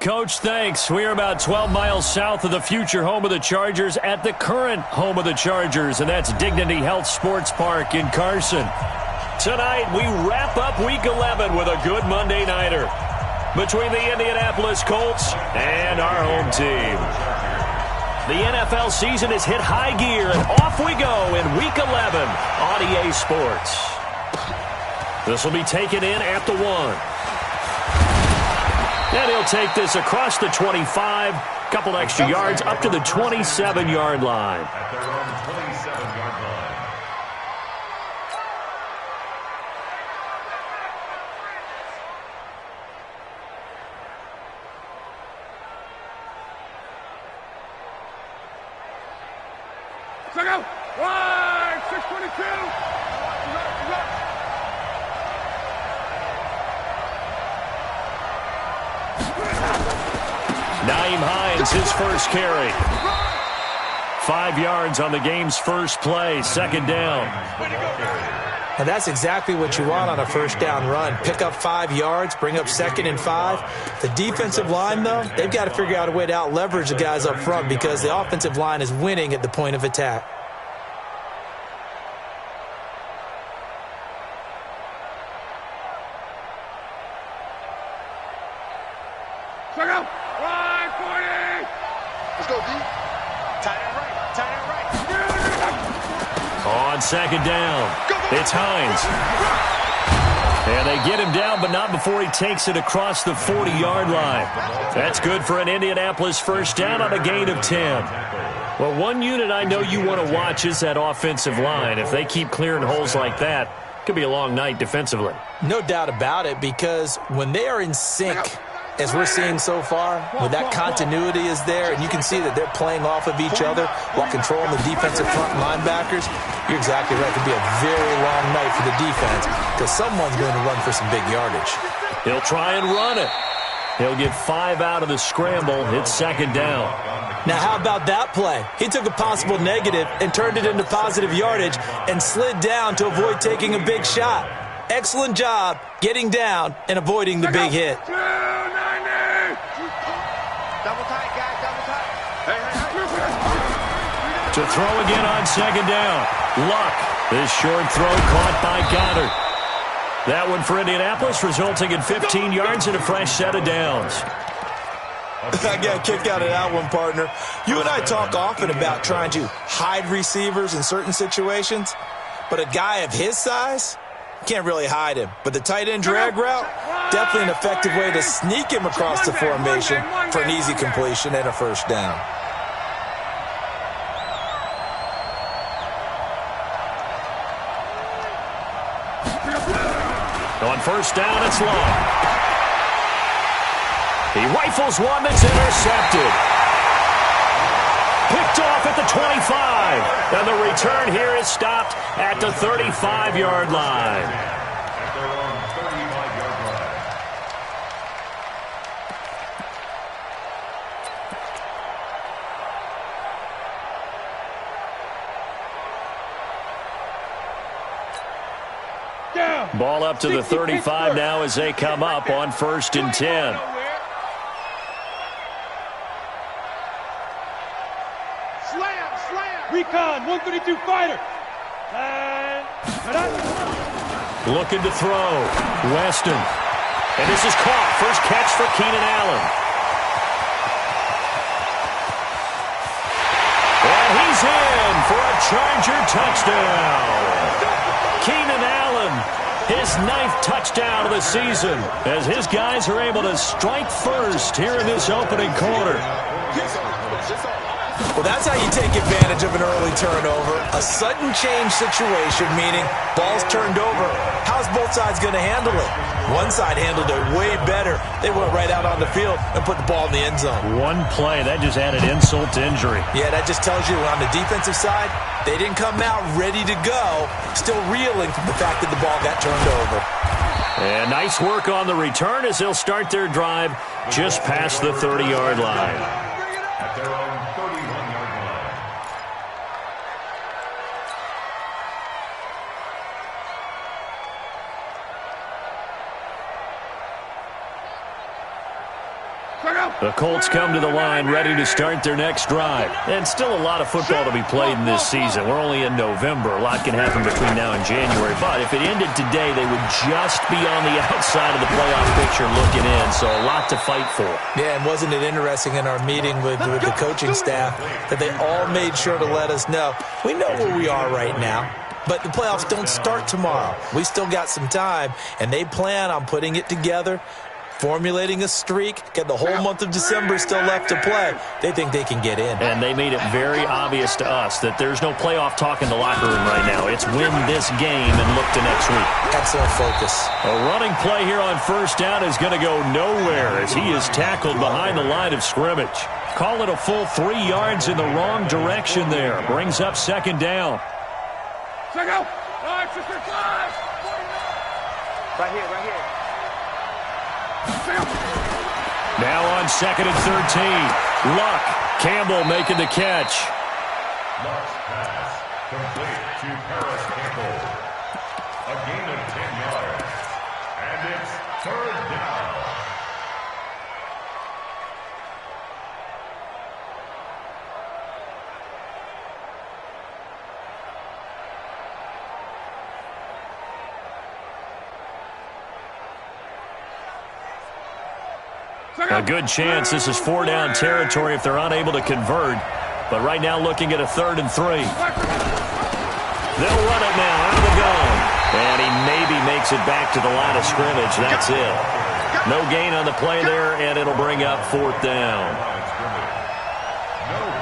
Coach. Thanks. We are about 12 miles south of the future home of the Chargers at the current home of the Chargers, and that's Dignity Health Sports Park in Carson. Tonight, we wrap up Week 11 with a good Monday nighter between the Indianapolis Colts and our home team. The NFL season has hit high gear, and off we go in Week 11 on EA Sports. This will be taken in at the 1. And he'll take this across the 25, couple extra yards up to the 27-yard line. Check out! Right! 622! Nyheim Hines, his first carry. 5 yards on the game's first play, second down. And that's exactly what you want on a first down run. Pick up 5 yards, bring up 2nd and 5. The defensive line, though, they've got to figure out a way to out-leverage the guys up front because the offensive line is winning at the point of attack. Check out! Right, 40! Let's go, D. Tight end right. On second down, it's Hines. And they get him down, but not before he takes it across the 40-yard line. That's good for an Indianapolis first down on a gain of 10. Well, one unit I know you want to watch is that offensive line. If they keep clearing holes like that, it could be a long night defensively. No doubt about it, because when they are in sync, as we're seeing so far, when that continuity is there, and you can see that they're playing off of each other while controlling the defensive front linebackers, you're exactly right. It could be a very long night for the defense because someone's going to run for some big yardage. He'll try and run it. He'll get 5 out of the scramble. It's second down. Now, how about that play? He took a possible negative and turned it into positive yardage and slid down to avoid taking a big shot. Excellent job getting down and avoiding the big hit. Double tight, guys, double tight. To throw again on second down. Luck. This short throw caught by Goddard. That one for Indianapolis, resulting in 15 yards and a fresh set of downs. I got a kick out of that one, partner. You and I talk often about trying to hide receivers in certain situations, but a guy of his size can't really hide him. But the tight end drag route, definitely an effective way to sneak him across the formation for an easy completion and a first down. On first down, it's long. He rifles one that's intercepted. Picked off at the 25. And the return here is stopped at the 35-yard line. Ball up to the 35 now as they come up on 1st and 10. Recon, 132 fighter. Looking to throw. Weston. And this is caught. First catch for Keenan Allen. And he's in for a Charger touchdown. Keenan Allen, his 9th touchdown of the season, as his guys are able to strike first here in this opening quarter. Well, that's how you take advantage of an early turnover. A sudden change situation, meaning ball's turned over. How's both sides going to handle it? One side handled it way better. They went right out on the field and put the ball in the end zone. One play, that just added insult to injury. Yeah, that just tells you on the defensive side, they didn't come out ready to go, still reeling from the fact that the ball got turned over. And nice work on the return as they'll start their drive just past the 30-yard line. At their own 31-yard line. Check out! The Colts come to the line ready to start their next drive. And still a lot of football to be played in this season. We're only in November. A lot can happen between now and January. But if it ended today, they would just be on the outside of the playoff picture looking in. So a lot to fight for. Yeah, and wasn't it interesting in our meeting with the coaching staff that they all made sure to let us know, we know where we are right now. But the playoffs don't start tomorrow. We still got some time, and they plan on putting it together, formulating a streak, get the whole month of December still left to play. They think they can get in. And they made it very obvious to us that there's no playoff talk in the locker room right now. It's win this game and look to next week. Excellent focus. A running play here on first down is going to go nowhere as he is tackled behind the line of scrimmage. Call it a full 3 yards in the wrong direction there. Brings up second down. Check out. 5, 6, 5. Right here. Now on 2nd and 13. Luck. Campbell making the catch. Luck's pass complete to Paris Campbell. A gain of 10 yards. And it's third down. A good chance this is 4-down territory if they're unable to convert. But right now looking at a 3rd and 3. They'll run it now out of the gun. And he maybe makes it back to the line of scrimmage. That's it. No gain on the play there, and it'll bring up 4th down.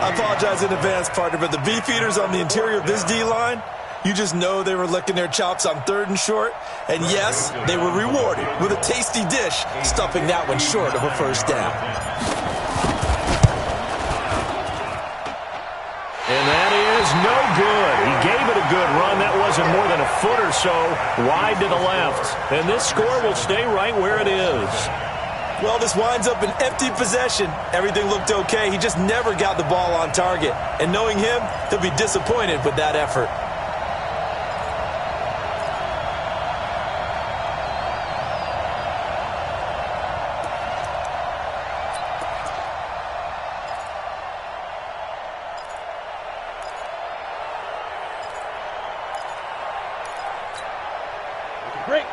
I apologize in advance, partner, but the beefeaters on the interior of this D-line, you just know they were licking their chops on 3rd and short. And yes, they were rewarded with a tasty dish, stuffing that one short of a first down. And that is no good. He gave it a good run. That wasn't more than a foot or so wide to the left. And this score will stay right where it is. Well, this winds up an empty possession. Everything looked okay. He just never got the ball on target. And knowing him, he'll be disappointed with that effort.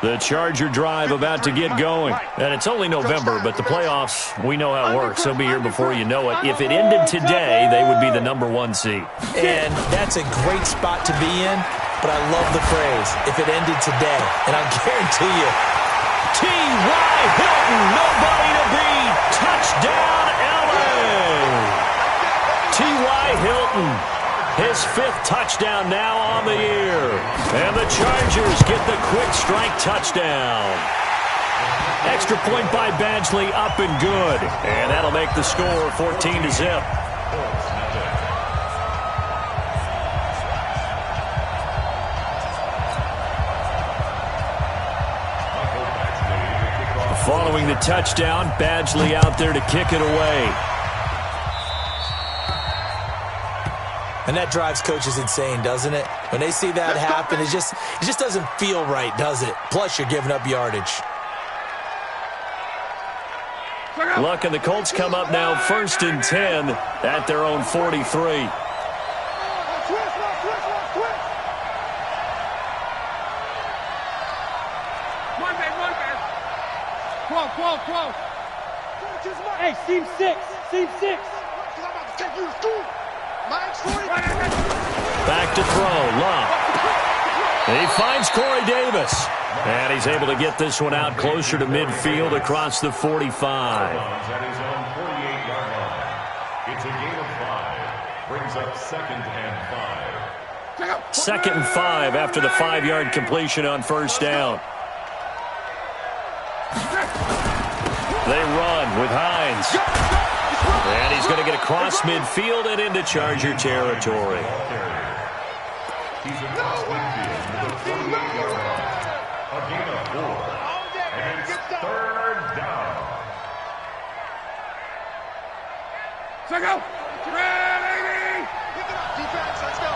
The Charger drive about to get going. And it's only November, but the playoffs, we know how it works. They'll be here before you know it. If it ended today, they would be the #1 seed. And that's a great spot to be in, but I love the phrase, if it ended today. And I'll guarantee you, T.Y. Hilton, nobody to beat. Touchdown, L.A. T.Y. Hilton. His 5th touchdown now on the year. And the Chargers get the quick strike touchdown. Extra point by Badgley, up and good. And that'll make the score 14-0. Following the touchdown, Badgley out there to kick it away. and that drives coaches insane, doesn't it? When they see that happen, it just doesn't feel right, does it? Plus, you're giving up yardage. Luck and the Colts come up now 1st and 10 at their own 43. Close. Hey, seam 6. Back to throw, Luck. He finds Corey Davis. And he's able to get this one out closer to midfield across the 45. At his own 48-yard line. It's a gain of 5. Brings up 2nd and 5. 2nd and 5 after the 5-yard completion on 1st down. They run with Hines. And he's going to get across midfield and into Charger territory. He's across midfield to the 48-yard line. A gain of 4. And it's 3rd down. Check out. Ready. Defense, let's go.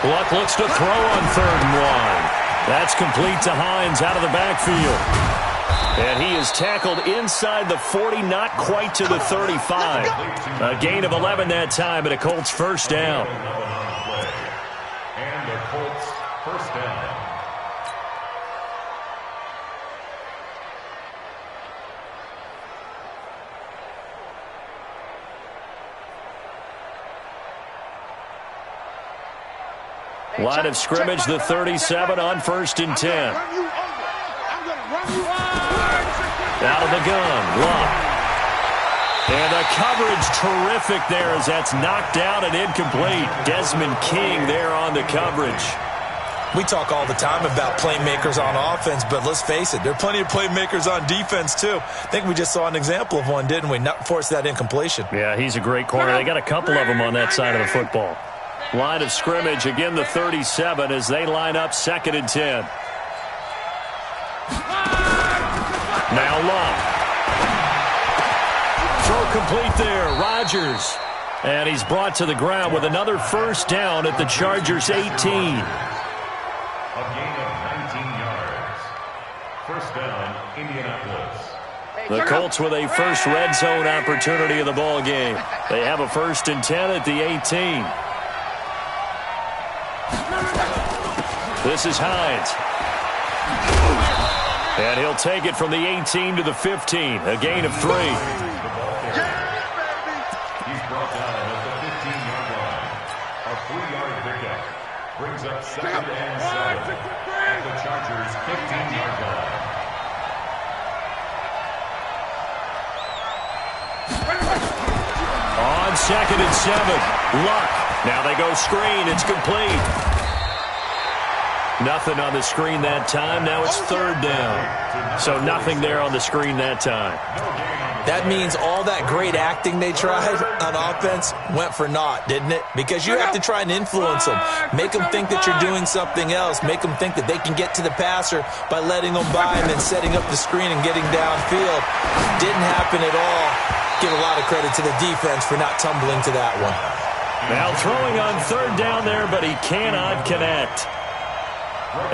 Luck looks to throw on 3rd and 1. That's complete to Hines out of the backfield. And he is tackled inside the 40, not quite to the 35. A gain of 11 that time, and a Colts first down. And the Colts first down. Line of scrimmage, the 37 on 1st and 10. Out of the gun, Luck. And the coverage terrific there as that's knocked down and incomplete. Desmond King there on the coverage. We talk all the time about playmakers on offense, but let's face it, there are plenty of playmakers on defense too. I think we just saw an example of one, didn't we? Not force that incompletion. Yeah, he's a great corner. They got a couple of them on that side of the football. Line of scrimmage, again the 37 as they line up 2nd and 10. Now Luck. Throw complete there, Rodgers. And he's brought to the ground with another first down at the Chargers 18. A gain of 19 yards. First down, Indianapolis. The Colts with a first red zone opportunity of the ball game. They have a 1st and 10 at the 18. This is Hines. And he'll take it from the 18 to the 15. A gain of 3. He's brought down at the 15-yard line. A 3-yard pickup brings up 2nd and 7 at the Chargers' 15-yard line. On 2nd and 7. Luck. Now they go screen. It's complete. Nothing on the screen that time. Now it's 3rd down. So nothing there on the screen that time. That means all that great acting they tried on offense went for naught, didn't it? Because you have to try and influence them. Make them think that you're doing something else. Make them think that they can get to the passer by letting them by and then setting up the screen and getting downfield. Didn't happen at all. Give a lot of credit to the defense for not tumbling to that one. Now throwing on 3rd down there, but he cannot connect.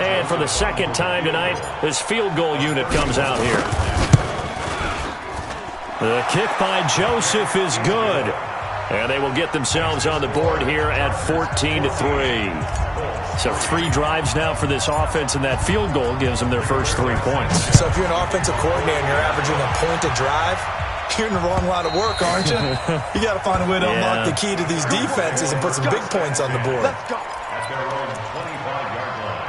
And for the 2nd time tonight, this field goal unit comes out here. The kick by Joseph is good. And they will get themselves on the board here at 14-3. So 3 drives now for this offense, and that field goal gives them their first 3 points. So if you're an offensive coordinator and you're averaging a point a drive, you're in the wrong line of work, aren't you? You got to find a way to unlock the key to these defenses and put some big points on the board. At their own 25-yard line.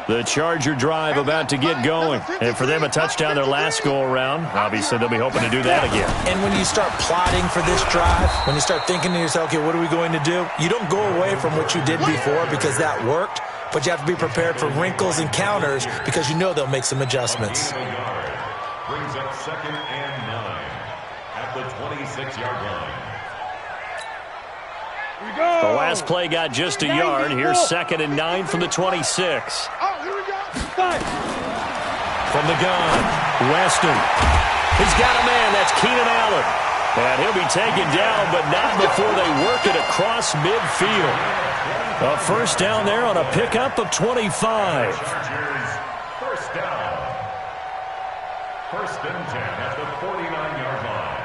The Charger drive about to get going. And for them, a touchdown their last go-around. Obviously, they'll be hoping to do that again. And when you start plotting for this drive, when you start thinking to yourself, okay, what are we going to do? You don't go away from what you did before because that worked, but you have to be prepared for wrinkles and counters because you know they'll make some adjustments. Brings up 2nd and 9 at the 26-yard line. The last play got just a yard. Here's 2nd and 9 from the 26. Oh, here we go. From the gun, Weston. He's got a man. That's Keenan Allen. And he'll be taken down, but not before they work it across midfield. A first down there on a pickup of 25. First down. 1st and 10 at the 49-yard line.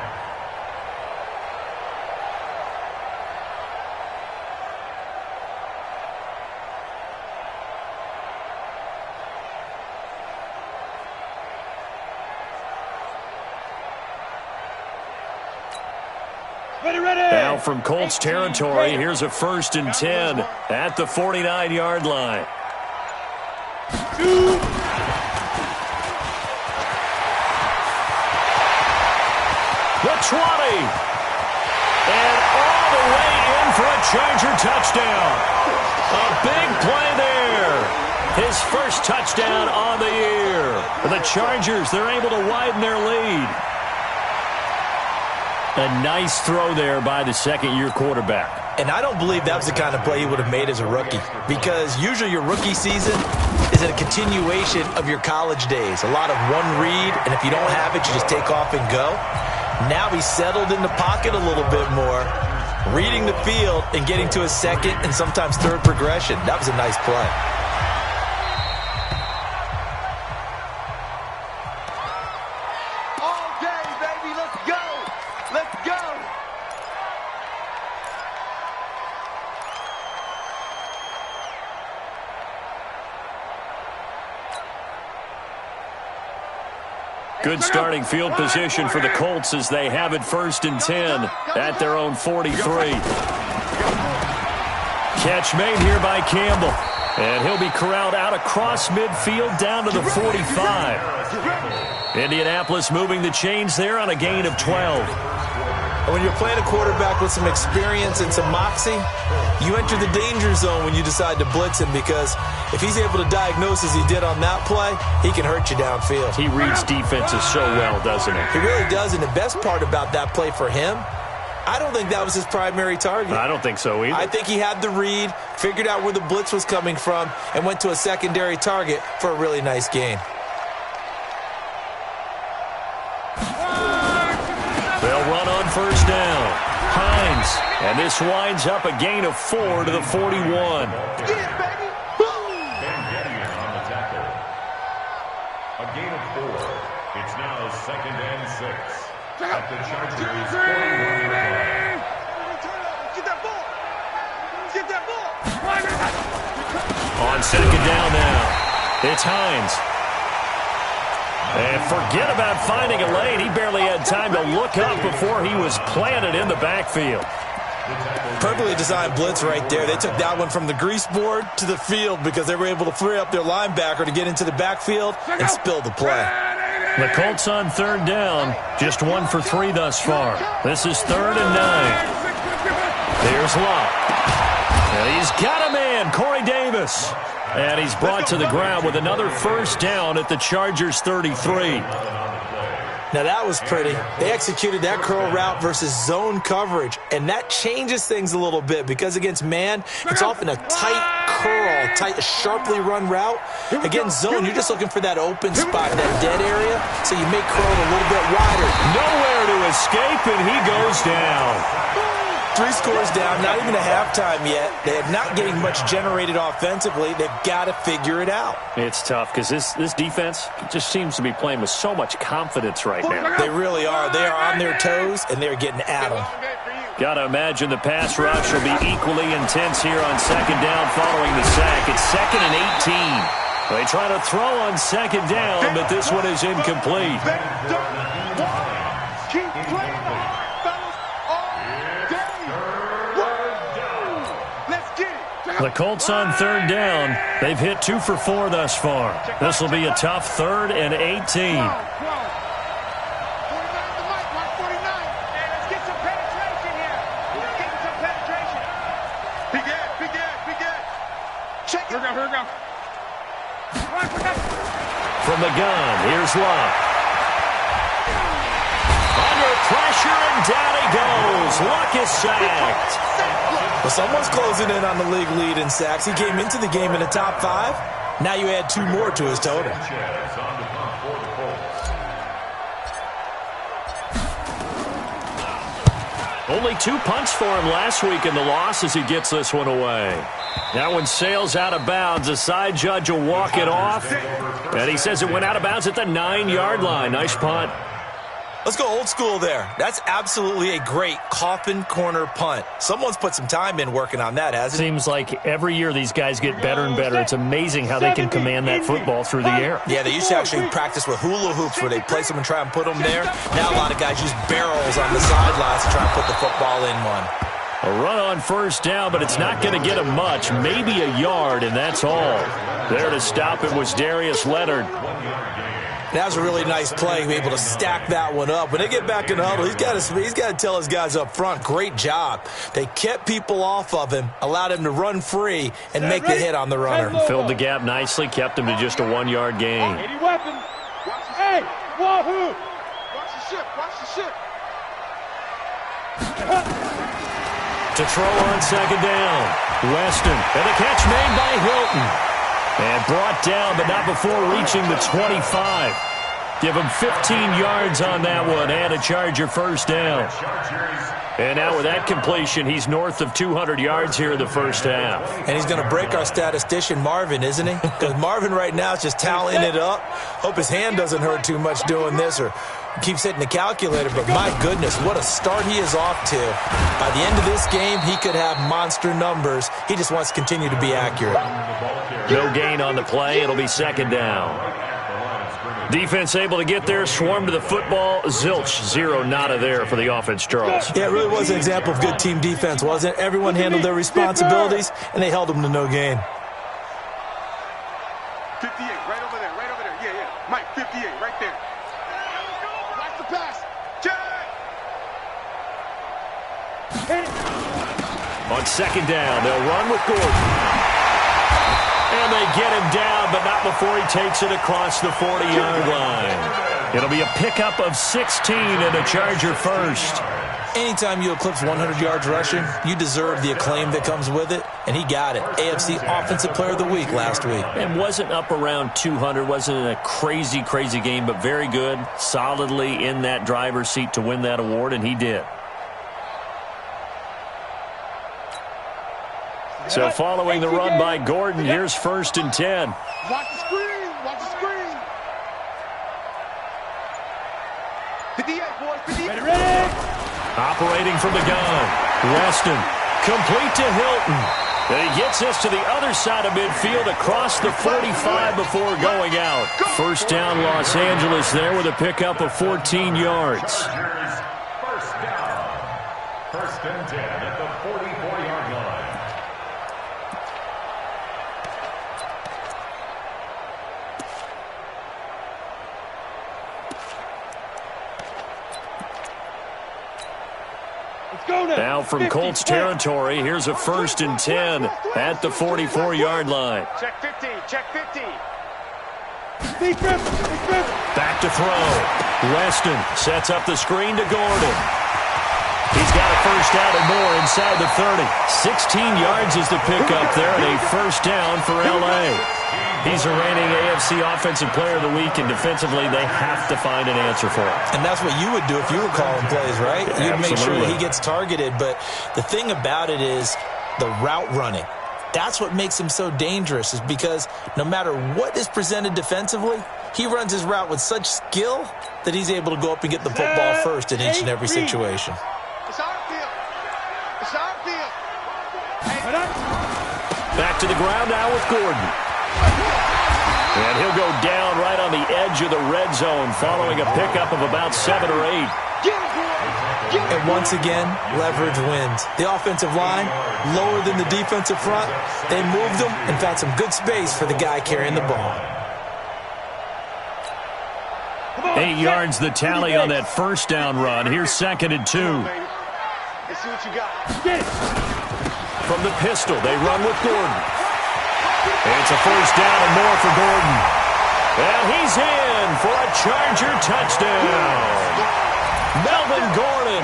Now from Colts territory, here's a 1st and 10 at the 49-yard line. The 20. And all the way in for a Charger touchdown. A big play there. His first touchdown on the year. The Chargers, they're able to widen their lead. A nice throw there by the 2nd-year quarterback. And I don't believe that was the kind of play he would have made as a rookie, because usually your rookie season is a continuation of your college days. A lot of one read, and if you don't have it, you just take off and go. Now he's settled in the pocket a little bit more, reading the field and getting to his 2nd and sometimes 3rd progression. That was a nice play. Good starting field position for the Colts as they have it 1st and 10 at their own 43. Catch made here by Campbell. And he'll be corralled out across midfield down to the 45. Indianapolis moving the chains there on a gain of 12. When you're playing a quarterback with some experience and some moxie, you enter the danger zone when you decide to blitz him, because if he's able to diagnose as he did on that play, he can hurt you downfield. He reads defenses so well, doesn't he? He really does, and the best part about that play for him, I don't think that was his primary target. I don't think so either. I think he had the read, figured out where the blitz was coming from, and went to a secondary target for a really nice gain. They'll run on 1st down. Hines, and this winds up a gain of 4 to the 41. And getting it on the tackle. A gain of 4. It's now 2nd and 6. At the Chargers' 41-yard line. Get that ball. Get that ball. On 2nd down now, it's Hines. And forget about finding a lane. He barely had time to look up before he was planted in the backfield. Perfectly designed blitz right there. They took that one from the grease board to the field because they were able to free up their linebacker to get into the backfield and spill the play. The Colts on 3rd down, just 1 for 3 thus far. This is 3rd and 9. There's Locke. And he's got a man, Corey Davis. And he's brought to the ground with another 1st down at the Chargers' 33. Now that was pretty. They executed that curl route versus zone coverage, and that changes things a little bit because against man, it's often a tight curl, sharply run route. Against zone, you're just looking for that open spot, that dead area, so you make curl a little bit wider. Nowhere to escape, and he goes down. 3 scores down, not even a halftime yet. They are not getting much generated offensively. They've got to figure it out. It's tough because this defense just seems to be playing with so much confidence right now. They really are. They are on their toes, and they're getting at them. Got to imagine the pass rush will be equally intense here on 2nd down following the sack. It's 2nd and 18. They try to throw on 2nd down, but this one is incomplete. Keep playing the fellas all day. Let's get it. The Colts on 3rd down. They've hit 2 for 4 thus far. This will be a tough 3rd and 18. From the gun, here's Locke. Under pressure, and down he goes. Locke is sacked. Well, someone's closing in on the league lead in sacks. He came into the game in the top 5. Now you add 2 more to his total. Only 2 punts for him last week in the loss as he gets this one away. That one sails out of bounds. The side judge will walk it off. And he says it went out of bounds at the 9-yard line. Nice punt. Let's go old school there. That's absolutely a great coffin corner punt. Someone's put some time in working on that, hasn't it? Seems like every year these guys get better and better. It's amazing how they can command that football through the air. Yeah, they used to actually practice with hula hoops where they place them and try and put them there. Now a lot of guys use barrels on the sidelines to try and put the football in one. A run on 1st down, but it's not going to get him much. Maybe a yard, and that's all. There to stop it was Darius Leonard. That was a really nice play, be able to stack that one up. When they get back in the huddle, he's got to tell his guys up front, great job. They kept people off of him, allowed him to run free, and make the hit on the runner. Filled the gap nicely, kept him to just a 1-yard gain. Any weapon. Hey, wahoo! Watch the ship. Watch the ship. To throw on 2nd down. Weston, and the catch made by Hilton. And brought down, but not before reaching the 25. Give him 15 yards on that one and a Charger 1st down. And now with that completion, he's north of 200 yards here in the 1st half. And he's going to break our statistician, Marvin, isn't he? Because Marvin right now is just tallying it up. Hope his hand doesn't hurt too much doing this or keeps hitting the calculator. But my goodness, what a start he is off to. By the end of this game, he could have monster numbers. He just wants to continue to be accurate. No gain on the play. It'll be 2nd down. Defense able to get there, swarm to the football. Zilch, zero, nada there for the offense, Charles. Yeah, it really was an example of good team defense, wasn't it? Everyone handled their responsibilities, and they held them to no gain. 58, right over there, right over there. Yeah, yeah. Mike, 58, right there. Watch the pass. On second down, they'll run with Gordon. And they get him down, but not before he takes it across the 40-yard line. It'll be a pickup of 16 and a Charger first. Anytime you eclipse 100 yards rushing, you deserve the acclaim that comes with it, and he got it. AFC Offensive Player of the Week last week. And wasn't up around 200, wasn't in a crazy, crazy game, but very good, solidly in that driver's seat to win that award, and he did. So following the run by Gordon, here's 1st and 10. Watch the screen. Watch the screen. 58, boys. 58. Ready. Operating from the gun. Weston. Complete to Hilton. And he gets us to the other side of midfield across the 45 before going out. First down, Los Angeles there with a pickup of 14 yards. First down. 1st and 10 at the 44-yard line. Now from Colts territory, here's a 1st and 10 at the 44-yard line. Check 50. Check 50. Back to throw. Weston sets up the screen to Gordon. He's got a first down and more inside the 30. 16 yards is the pickup there, and a first down for L.A. He's a reigning AFC Offensive Player of the Week, and defensively they have to find an answer for it. And that's what you would do if you were calling plays, right? You'd make sure that he gets targeted. But the thing about it is the route running. That's what makes him so dangerous, is because no matter what is presented defensively, he runs his route with such skill that he's able to go up and get the football first in each and every situation. It's our field. It's our field. Back to the ground now with Gordon. And he'll go down right on the edge of the red zone following a pickup of about 7 or 8. And once again, leverage wins. The offensive line, lower than the defensive front. They moved them and found some good space for the guy carrying the ball. 8 yards the tally on that first down run. Here's 2nd and 2. Let's see what you got. From the pistol, they run with Gordon. It's a first down and more for Gordon. And he's in for a Charger touchdown. Melvin Gordon,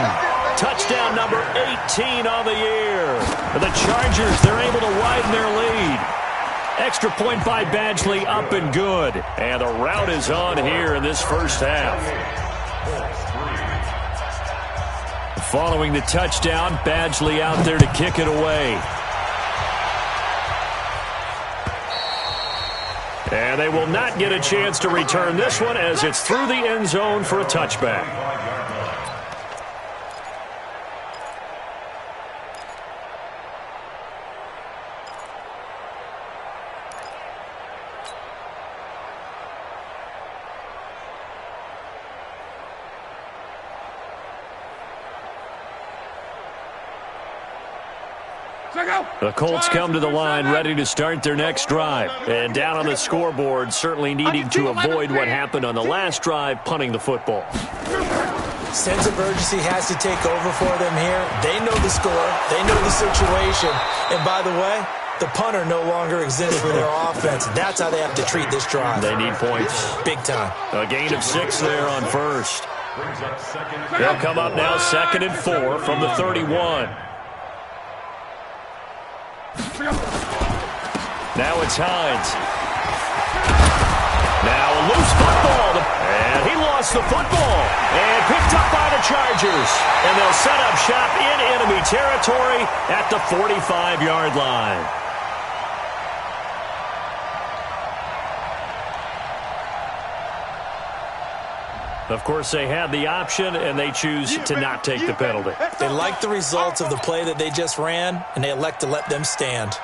touchdown number 18 on the year. The Chargers, they're able to widen their lead. Extra point by Badgley, up and good. And the route is on here in this first half. Following the touchdown, Badgley out there to kick it away. And they will not get a chance to return this one as it's through the end zone for a touchback. The Colts come to the line ready to start their next drive. And down on the scoreboard, certainly needing to avoid what happened on the last drive, punting the football. Sense of urgency has to take over for them here. They know the score. They know the situation. And by the way, the punter no longer exists for their offense. That's how they have to treat this drive. They need points. Big time. A gain of 6 there on first. They'll come up now 2nd and 4 from the 31. Now it's Hines. Now a loose football. And he lost the football. And picked up by the Chargers. And they'll set up shop in enemy territory at the 45-yard line. Of course, they had the option, and they choose to not take the penalty. They like the results of the play that they just ran, and they elect to let them stand.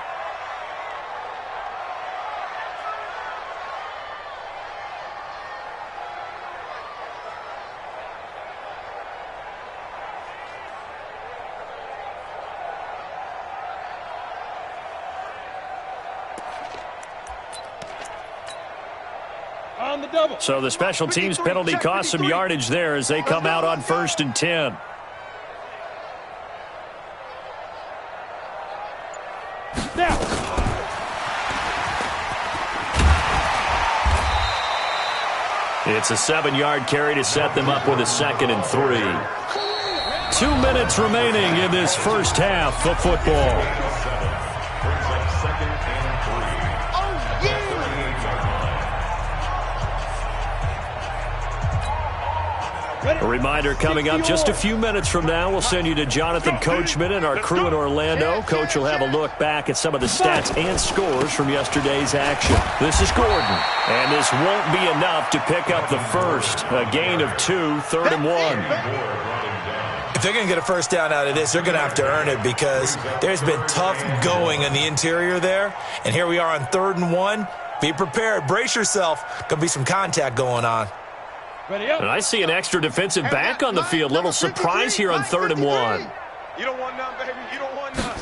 So the special teams penalty cost some yardage there as they come out on 1st and 10. Now. It's a 7-yard carry to set them up with a 2nd and 3. 2 minutes remaining in this first half of football. Brings up 2nd and 3. Oh, yeah! A reminder coming up just a few minutes from now. We'll send you to Jonathan Coachman and our crew in Orlando. Coach will have a look back at some of the stats and scores from yesterday's action. This is Gordon, and this won't be enough to pick up the first. A gain of 2, 3rd and 1. If they're going to get a first down out of this, they're going to have to earn it because there's been tough going in the interior there. And here we are on 3rd and 1. Be prepared. Brace yourself. Going to be some contact going on. And I see an extra defensive back on the field. Little surprise here on 3rd and 1. You don't want none, baby. You don't want none.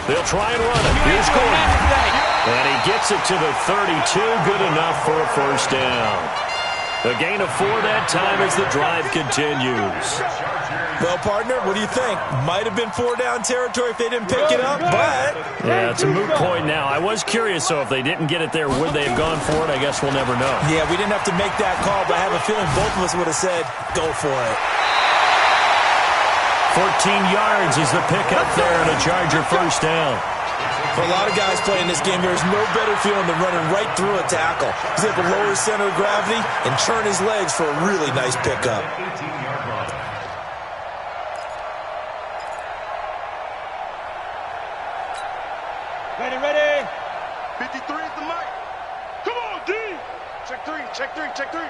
They'll try and run it. Here's Gordon. And he gets it to the 32. Good enough for a first down. A gain of 4 that time as the drive continues. Well, partner, what do you think? Might have been 4-down territory if they didn't pick it up, but... Yeah, it's a moot point now. I was curious, so if they didn't get it there, would they have gone for it? I guess we'll never know. Yeah, we didn't have to make that call, but I have a feeling both of us would have said, go for it. 14 yards is the pickup there and a Charger first down. For a lot of guys playing this game, there's no better feeling than running right through a tackle. He's able to lower his center of gravity and churn his legs for a really nice pickup. 18-yard run. Ready. 53 is the mic. Come on, D. Check 3, check 3, check 3.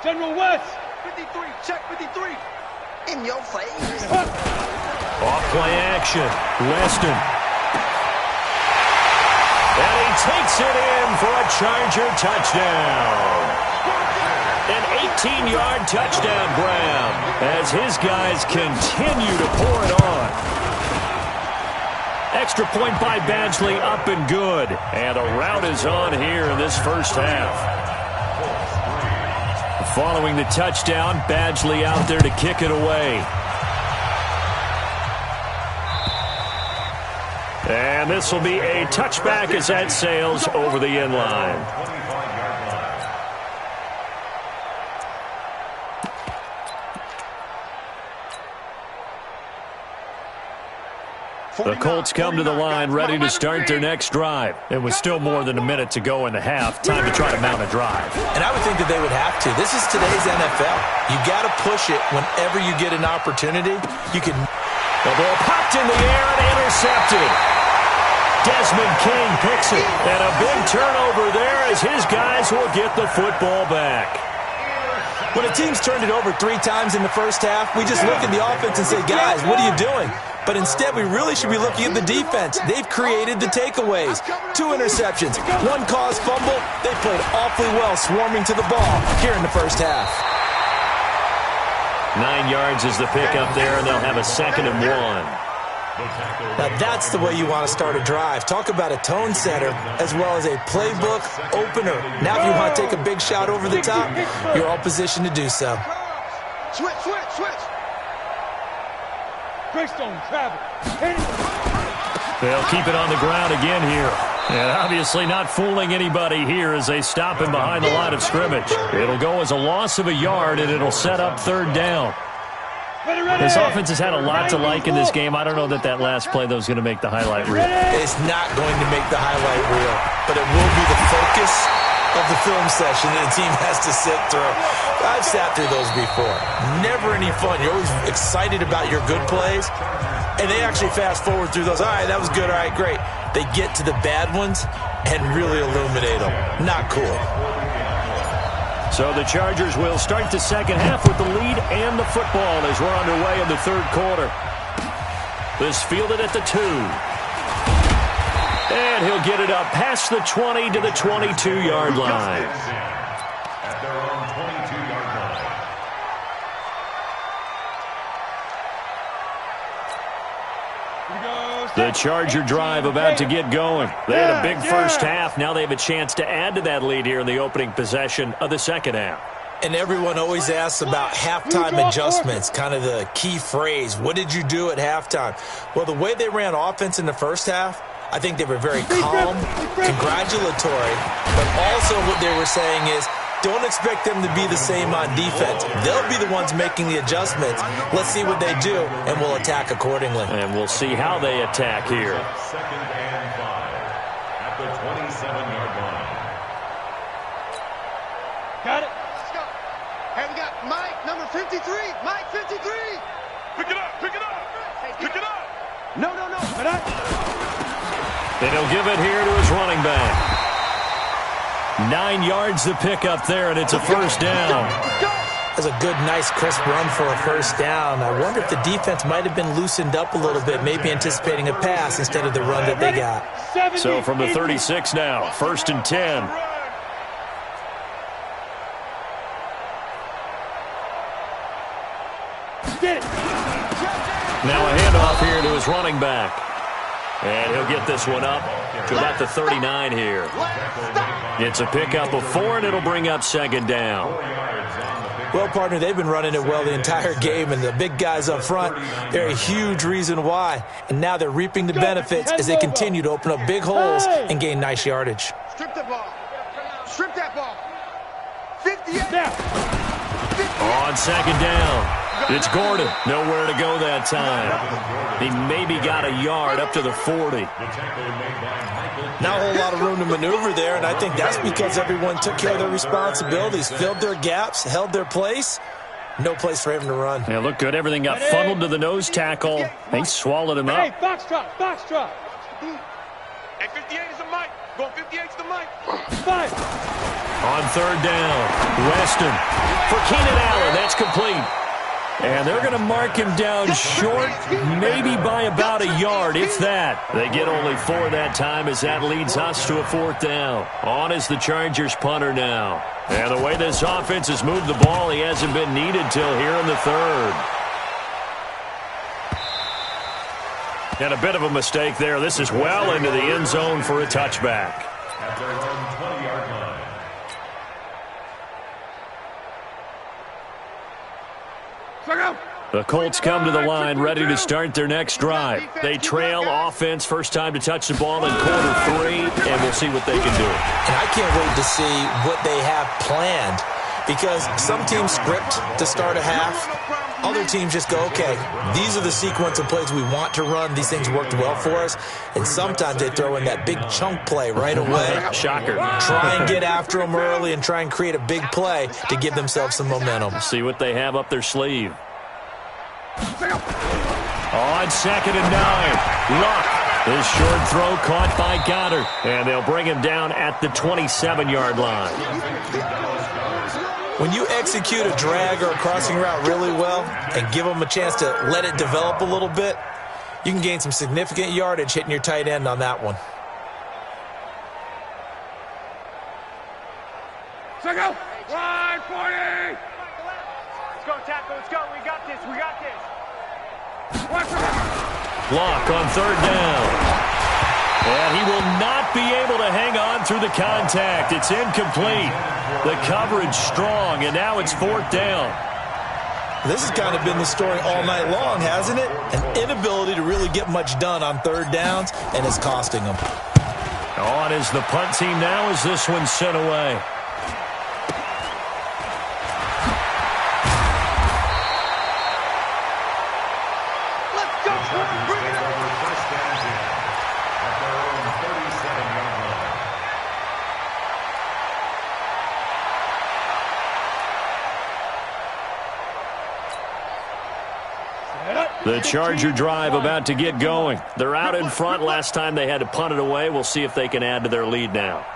General West. 53, check 53. In your face. Off play action. Weston. And he takes it in for a Charger touchdown. An 18-yard touchdown grab as his guys continue to pour it on. Extra point by Badgley, up and good. And a rout is on here in this first half. Following the touchdown, Badgley out there to kick it away. And this will be a touchback as that sails over the end line. The Colts come to the line ready to start their next drive. It was still more than a minute to go in the half. Time to try to mount a drive. And I would think that they would have to. This is today's NFL. You got to push it whenever you get an opportunity. You can. The ball popped in the air and intercepted. Desmond King picks it. And a big turnover there as his guys will get the football back. When a team's turned it over 3 times in the first half, we just look at the offense and say, guys, what are you doing? But instead, we really should be looking at the defense. They've created the takeaways. 2 interceptions, 1 caused fumble. They played awfully well swarming to the ball here in the first half. 9 yards is the pickup there, and they'll have a 2nd and 1. Now, that's the way you want to start a drive. Talk about a tone setter as well as a playbook opener. Now, if you want to take a big shot over the top, you're all positioned to do so. Switch. Greystone travel. They'll keep it on the ground again here. And obviously not fooling anybody here as they stop him behind the line of scrimmage. It'll go as a loss of a yard, and it'll set up 3rd down. This offense has had a lot to like in this game. I don't know that last play, though, is going to make the highlight reel. It's not going to make the highlight reel, but it will be the focus of the film session that a team has to sit through. I've sat through those before. Never any fun. You're always excited about your good plays, and they actually fast forward through those. All right, that was good. All right, great. They get to the bad ones and really illuminate them. Not cool. So the Chargers will start the second half with the lead and the football as we're underway in the 3rd quarter. This fielded at the 2. And he'll get it up past the 20 to the 22-yard line. At their own 22-yard line. Here we go. The Charger drive about to get going. They had a big first half. Now they have a chance to add to that lead here in the opening possession of the second half. And everyone always asks about halftime adjustments, kind of the key phrase. What did you do at halftime? Well, the way they ran offense in the first half, I think they were very calm, congratulatory, but also what they were saying is, don't expect them to be the same on defense. They'll be the ones making the adjustments. Let's see what they do, and we'll attack accordingly. And we'll see how they attack here. Second and 5 at the 27-yard line. Got it. Let's go. Hey, we got Mike, number 53. Mike, 53. Pick it up, pick it up. Pick it up. No. And he'll give it here to his running back. 9 yards to pick up there, and it's a first down. That's a good, nice, crisp run for a first down. I wonder if the defense might have been loosened up a little bit, maybe anticipating a pass instead of the run that they got. So from the 36 now, first and 10. Now a handoff here to his running back. And he'll get this one up to about the 39 here. It's a pickup of 4, and it'll bring up second down. Well, partner, they've been running it well the entire game, and the big guys up front, they're a huge reason why. And now they're reaping the benefits as they continue to open up big holes and gain nice yardage. Strip the ball. Strip that ball. 58. On second down. It's Gordon. Nowhere to go that time. He maybe got a yard up to the 40. Not a whole lot of room to maneuver there, and I think that's because everyone took care of their responsibilities, filled their gaps, held their place. No place for him to run. Yeah, looked good. Everything got funneled to the nose tackle. He swallowed him up. Hey, box drop. Hey, 58 is the mic. Go 58 is the mic. 5. On third down, Weston for Keenan Allen. That's complete. And they're going to mark him down short, maybe by about a yard, if that. They get only 4 that time as that leads us to a fourth down. On is the Chargers punter now. And the way this offense has moved the ball, he hasn't been needed till here in the third. And a bit of a mistake there. This is well into the end zone for a touchback. At their own 20-yard line. The Colts come to the line ready to start their next drive. They trail offense, first time to touch the ball in quarter 3, and we'll see what they can do. And I can't wait to see what they have planned, because some teams script to start a half. Other teams just go, okay, these are the sequence of plays we want to run. These things worked well for us. And sometimes they throw in that big chunk play right away. Shocker. Try and get after them early and try and create a big play to give themselves some momentum. See what they have up their sleeve. On second and 9, Luck. His short throw caught by Goddard. And they'll bring him down at the 27-yard line. When you execute a drag or a crossing route really well and give them a chance to let it develop a little bit, you can gain some significant yardage hitting your tight end on that one. Let's go. 140. Let's go, tackle. Let's go. We got this. Block on third down. And he will not be able to hang on through the contact. It's incomplete. The coverage strong, and now it's fourth down. This has kind of been the story all night long, hasn't it? An inability to really get much done on third downs, and it's costing them. On is the punt team now as this one's sent away. The Charger drive about to get going. They're out in front. Last time they had to punt it away. We'll see if they can add to their lead now.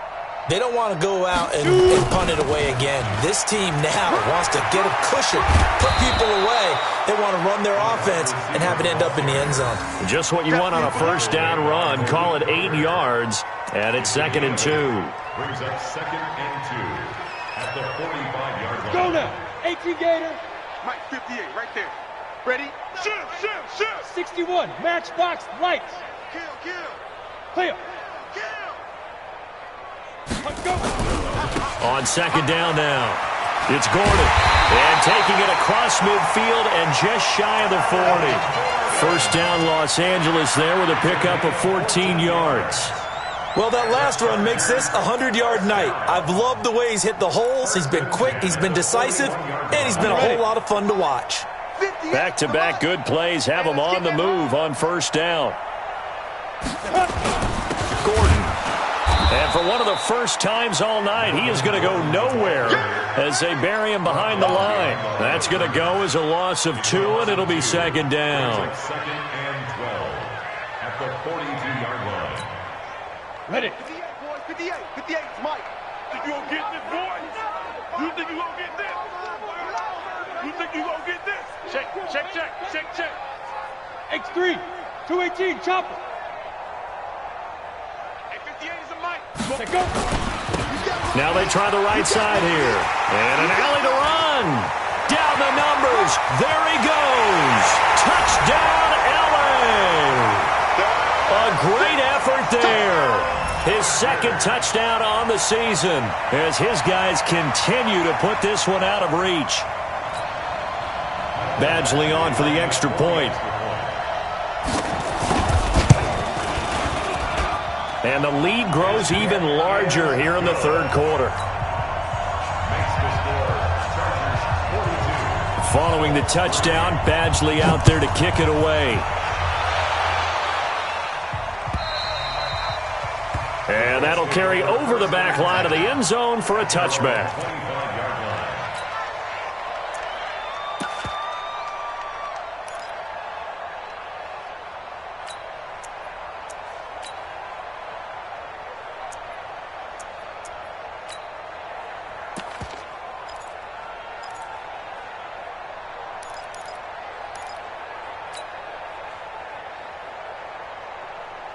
They don't want to go out and punt it away again. This team now wants to get a cushion, put people away. They want to run their offense and have it end up in the end zone. Just what you want on a first down run. Call it 8 yards, and it's second and 2. Brings up second and 2 at the 45-yard line. Go now. 18 Gator. Mike 58 right there. Ready? Shoot. 61. Matchbox lights. Clear. Go. On second down now, it's Gordon. And taking it across midfield and just shy of the 40. First down, Los Angeles there with a pickup of 14 yards. Well, that last run makes this a 100-yard night. I've loved the way he's hit the holes. He's been quick, he's been decisive, and he's been a whole lot of fun to watch. Back-to-back good plays have him on the move on first down. Gordon. And for one of the first times all night, he is going to go nowhere as they bury him behind the line. That's going to go as a loss of 2, and it'll be second down. Second and 12 at the 42-yard line. Ready. 58, boys. 58. 58, Mike. Think you gonna get this, boys? You think you gonna get this? You think you gonna get this? Check. X3. 218. Chopper. Hey, 58 is a Mike. Say go. Now they try the right side here. And an alley to run. Down the numbers. There he goes. Touchdown, LA. A great effort there. His second touchdown on the season as his guys continue to put this one out of reach. Badgley on for the extra point. And the lead grows even larger here in the third quarter. Following the touchdown, Badgley out there to kick it away. And that'll carry over the back line of the end zone for a touchback.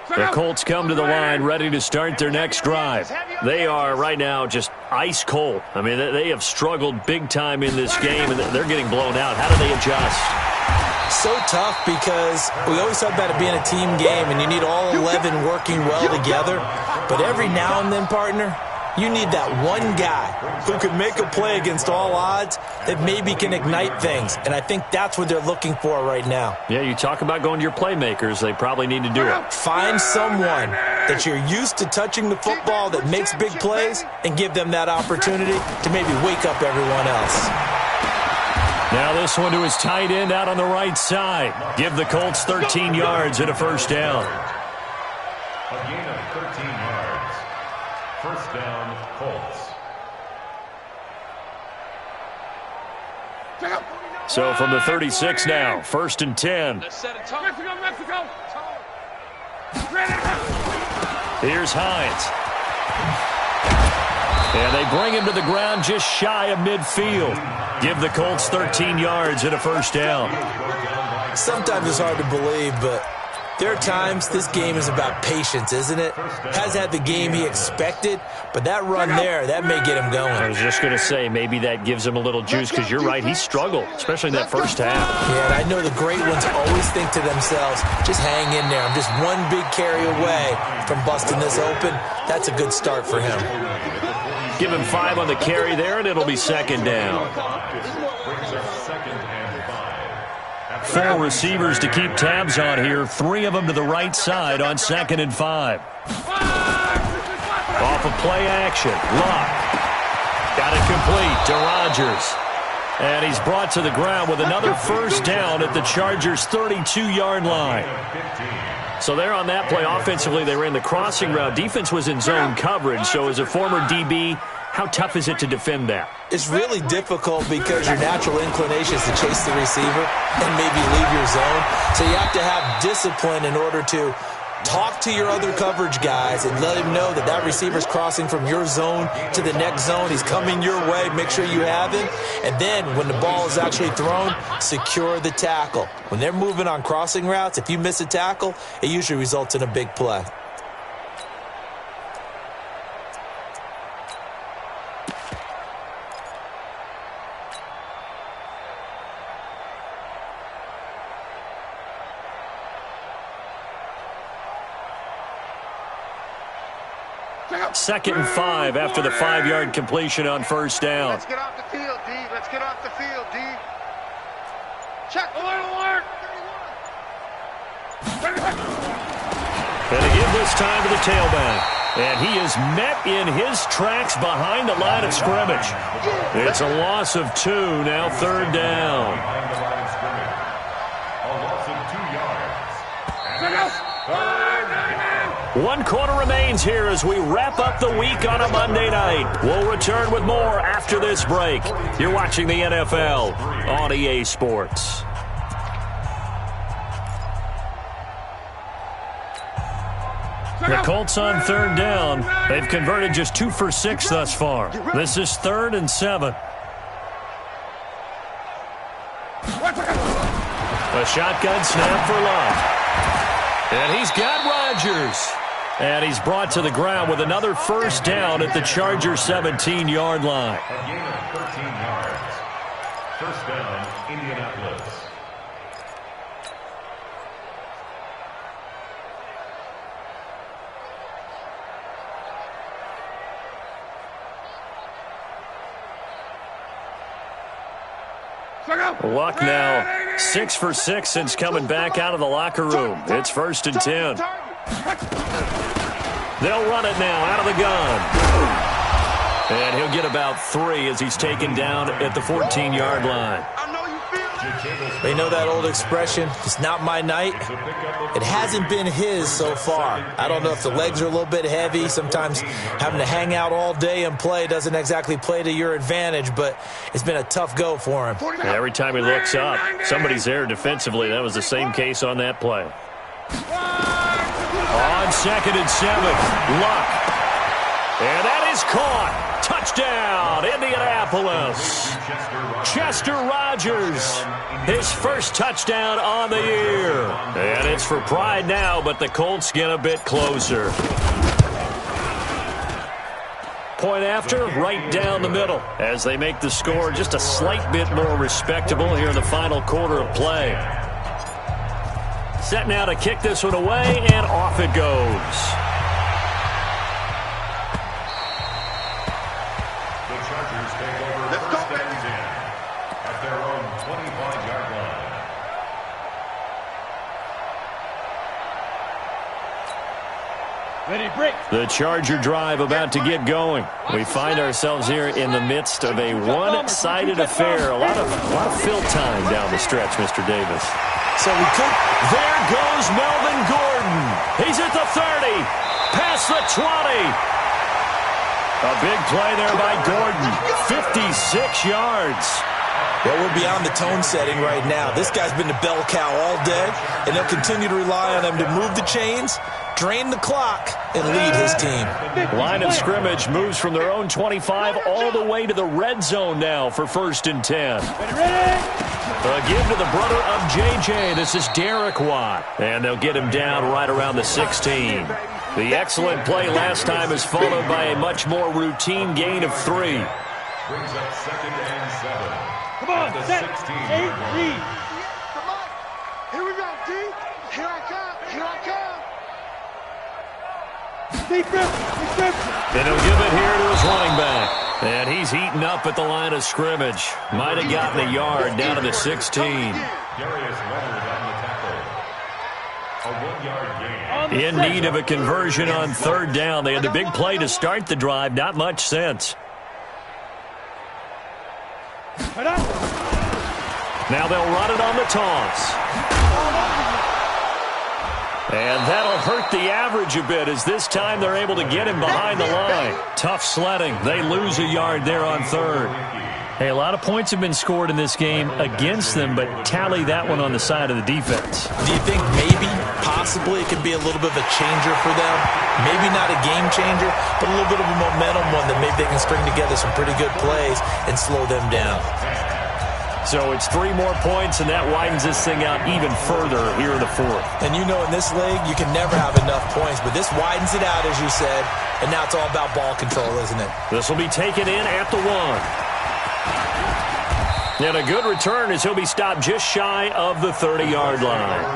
The Colts come to the line ready to start their next drive. They are right now just ice cold. I mean, they have struggled big time in this game, and they're getting blown out. How do they adjust? So tough because we always talk about it being a team game, and you need all 11 working well together. But every now and then, partner, you need that one guy who can make a play against all odds that maybe can ignite things. And I think that's what they're looking for right now. Yeah, you talk about going to your playmakers. They probably need to do it. Find someone that you're used to touching the football that makes big plays and give them that opportunity to maybe wake up everyone else. Now this one to his tight end out on the right side. Give the Colts 13 yards and a first down. A gain of 13 yards. First down, Colts. So from the 36 now, first and 10. Mexico. Here's Hines. And they bring him to the ground just shy of midfield. Give the Colts 13 yards and a first down. Sometimes it's hard to believe, but there are times this game is about patience, isn't it? Has had the game he expected, but that run there, that may get him going. I was just going to say, maybe that gives him a little juice, because you're right, he struggled, especially in that first half. Yeah, and I know the great ones always think to themselves, just hang in there. I'm just one big carry away from busting this open. That's a good start for him. Give him 5 on the carry there, and it'll be second down. 4 receivers to keep tabs on here. 3 of them to the right side on second and 5. Off of play action. Luck. Got it complete to Rodgers. And he's brought to the ground with another first down at the Chargers' 32-yard line. So there on that play, offensively, they ran the crossing route. Defense was in zone coverage. So as a former DB, how tough is it to defend that? It's really difficult because your natural inclination is to chase the receiver and maybe leave your zone. So you have to have discipline in order to talk to your other coverage guys and let him know that that receiver's crossing from your zone to the next zone. He's coming your way. Make sure you have him. And then when the ball is actually thrown, secure the tackle. When they're moving on crossing routes, if you miss a tackle, it usually results in a big play. 2nd and 5 after the 5-yard completion on first down. Let's get off the field, D. Let's get off the field, D. Check. Alert! And they give this time to the tailback. And he is met in his tracks behind the line of scrimmage. It's a loss of 2, now 3rd down. Behind the line of scrimmage. A loss of 2 yards. And it's 3rd down. 1 quarter remains here as we wrap up the week on a Monday night. We'll return with more after this break. You're watching the NFL on EA Sports. The Colts on 3rd down. They've converted just 2 for 6 thus far. This is 3rd and 7. A shotgun snap for Love. And he's got Rodgers. And he's brought to the ground with another first down at the Chargers' 17-yard line. A gain of 13 yards. First down, Indianapolis. Luck now 6 for 6 since coming back out of the locker room. It's 1st and 10. They'll run it now out of the gun. And he'll get about 3 as he's taken down at the 14-yard line. They know that old expression, it's not my night. It hasn't been his so far. I don't know if the legs are a little bit heavy. Sometimes having to hang out all day and play doesn't exactly play to your advantage, but it's been a tough go for him. Every time he looks up, somebody's there defensively. That was the same case on that play. On 2nd and 7, Luck. And that is caught. Touchdown, Indianapolis. Chester Rogers, his first touchdown on the year. And it's for pride now, but the Colts get a bit closer. Point after, right down the middle, as they make the score just a slight bit more respectable here in the final quarter of play. Set now to kick this one away, and off it goes. The Charger drive about to get going. We find ourselves here in the midst of a one-sided affair. A lot of fill time down the stretch, Mr. Davis. So we could. There goes Melvin Gordon. He's at the 30, past the 20. A big play there by Gordon. 56 yards. Well, we're beyond the tone setting right now. This guy's been the bell cow all day, and they'll continue to rely on him to move the chains, drain the clock, and lead his team. Line of scrimmage moves from their own 25 all the way to the red zone now for 1st and 10. A give to the brother of J.J. This is Derek Watt. And they'll get him down right around the 16. The excellent play last time is followed by a much more routine gain of 3. Brings up 2nd and 7. Come on, set, 8, read. Come on. Here we go, D. Here I come. Here I come. Defense. And he'll give it here to his running back. And he's heating up at the line of scrimmage. Might have gotten a yard down to the 16. Darius Leonard on the tackle. A 1-yard gain. In need of a conversion on 3rd down. They had the big play to start the drive. Not much sense. Now they'll run it on the toss. And that'll hurt the average a bit as this time they're able to get him behind the line. Tough sledding. They lose a yard there on 3rd. Hey, a lot of points have been scored in this game against them, but tally that one on the side of the defense. Do you think maybe, possibly, it could be a little bit of a changer for them? Maybe not a game changer, but a little bit of a momentum one that maybe they can string together some pretty good plays and slow them down. So it's 3 more points, and that widens this thing out even further here in the 4th. And you know in this league, you can never have enough points, but this widens it out, as you said, and now it's all about ball control, isn't it? This will be taken in at the 1. And a good return as he'll be stopped just shy of the 30-yard line.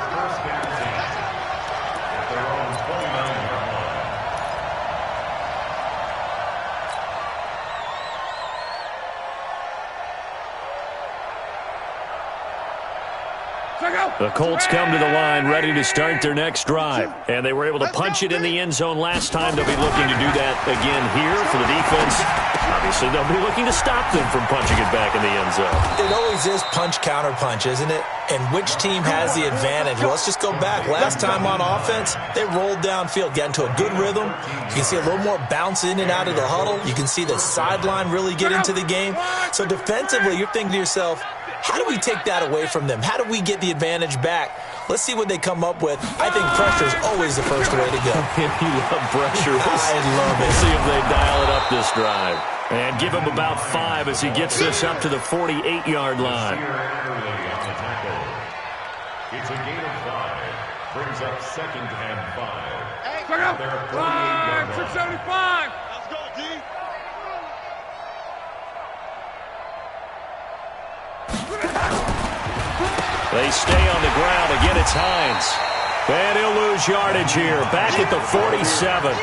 The Colts come to the line ready to start their next drive. And they were able to punch it in the end zone last time. They'll be looking to do that again here for the defense. Obviously, they'll be looking to stop them from punching it back in the end zone. It always is punch-counter-punch, isn't it? And which team has the advantage? Well, let's just go back. Last time on offense, they rolled downfield, got into a good rhythm. You can see a little more bounce in and out of the huddle. You can see the sideline really get into the game. So defensively, you're thinking to yourself, how do we take that away from them? How do we get the advantage back? Let's see what they come up with. I think pressure is always the first way to go. You love pressure. I love it. We'll see if they dial it up this drive. And give him about 5 as he gets this up to the 48-yard line. It's a gain of 5. Brings up 2nd and 5. Hey, Check out. 5, 675. let's go, D. They stay on the ground. Again, it's Hines. And he'll lose yardage here. Back at the 47.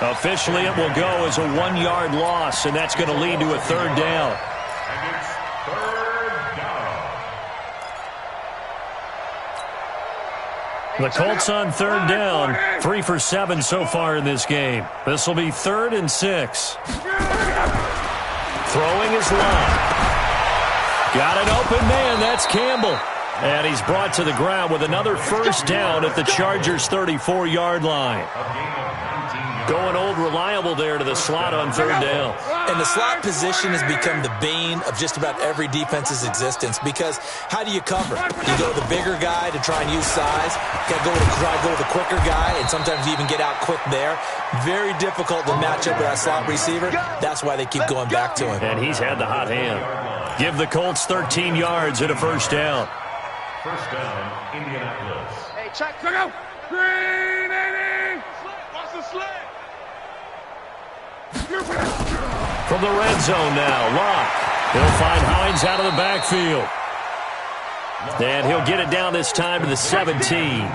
Officially, it will go as a 1-yard loss, and that's going to lead to a 3rd down. And it's 3rd down. The Colts on 3rd down. 3 for 7 so far in this game. This will be 3rd and 6. Throwing his line. Got an open man. That's Campbell. And he's brought to the ground with another 1st down at the Chargers' 34-yard line. Going old reliable there to the slot on 3rd down. And the slot position has become the bane of just about every defense's existence because how do you cover? You go with the bigger guy to try and use size. You got to go with the quicker guy, and sometimes you even get out quick there. Very difficult to match up with that slot receiver. That's why they keep going back to him. And he's had the hot hand. Give the Colts 13 yards and a 1st down. 1st down, Indianapolis. Hey, check out. Green 80. Watch the slant. From the red zone now, Locke. He'll find Hines out of the backfield. And he'll get it down this time to the 17.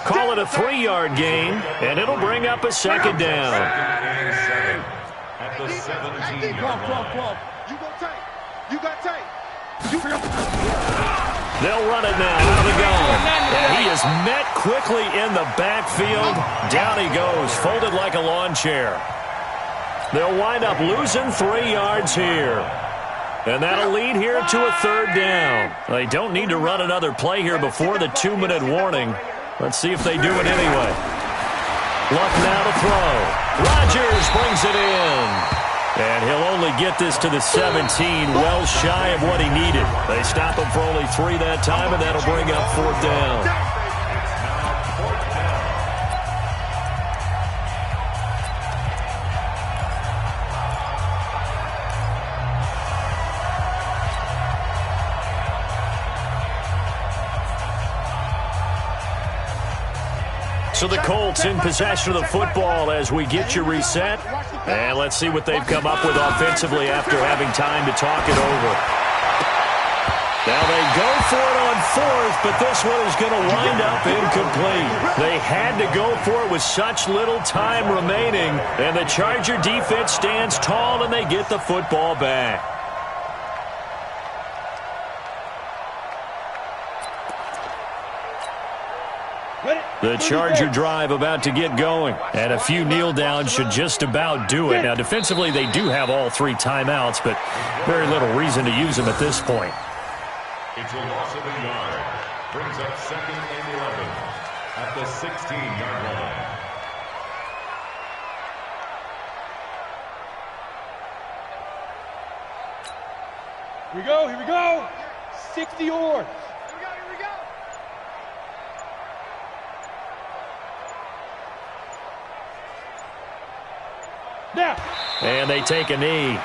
Call it a 3-yard gain, and it'll bring up a 2nd down. At the 17-yard line. You got tape. You got tape. They'll run it now out of the gun. And he is met quickly in the backfield. Down he goes, folded like a lawn chair. They'll wind up losing 3 yards here. And that'll lead here to a 3rd down. They don't need to run another play here before the 2-minute warning. Let's see if they do it anyway. Luck now to throw. Rodgers brings it in. And he'll only get this to the 17, well shy of what he needed. They stop him for only 3 that time, and that'll bring up 4th down. So the Colts in possession of the football as we get you reset. And let's see what they've come up with offensively after having time to talk it over. Now they go for it on 4th, but this one is going to wind up incomplete. They had to go for it with such little time remaining. And the Charger defense stands tall and they get the football back. The Charger drive about to get going. And a few kneel downs should just about do it. Now, defensively, they do have all 3 timeouts, but very little reason to use them at this point. It's a loss of a yard. Brings up 2nd and 11 at the 16-yard line. Here we go. 60 yards. Here we go. Now. And they take a knee. The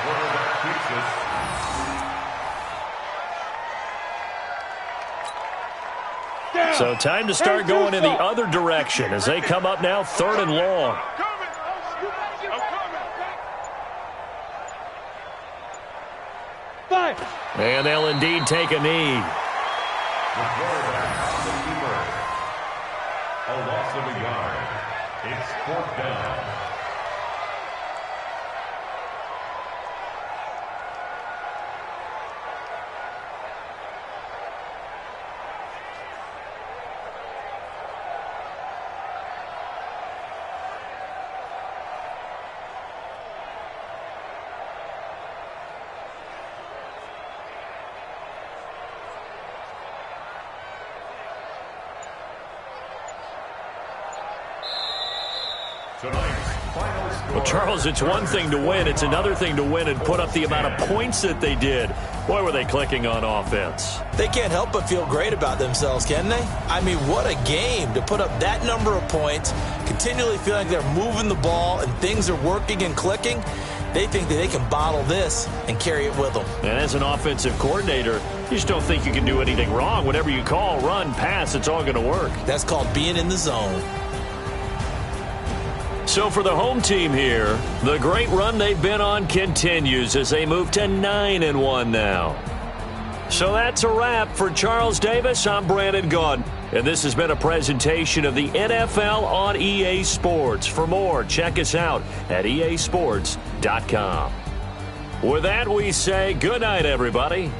quarterback keeps it. So time to start going in the other direction as they come up now 3rd and long. And they'll indeed take a knee. The quarterback on the keeper. A loss of a yard. It's 4th down. Well, Charles, it's one thing to win. It's another thing to win and put up the amount of points that they did. Boy, were they clicking on offense. They can't help but feel great about themselves, can they? I mean, what a game to put up that number of points, continually feeling like they're moving the ball and things are working and clicking. They think that they can bottle this and carry it with them. And as an offensive coordinator, you just don't think you can do anything wrong. Whatever you call, run, pass, it's all going to work. That's called being in the zone. So for the home team here, the great run they've been on continues as they move to 9-1 now. So that's a wrap for Charles Davis. I'm Brandon Gaudin, and this has been a presentation of the NFL on EA Sports. For more, check us out at easports.com. With that, we say good night, everybody.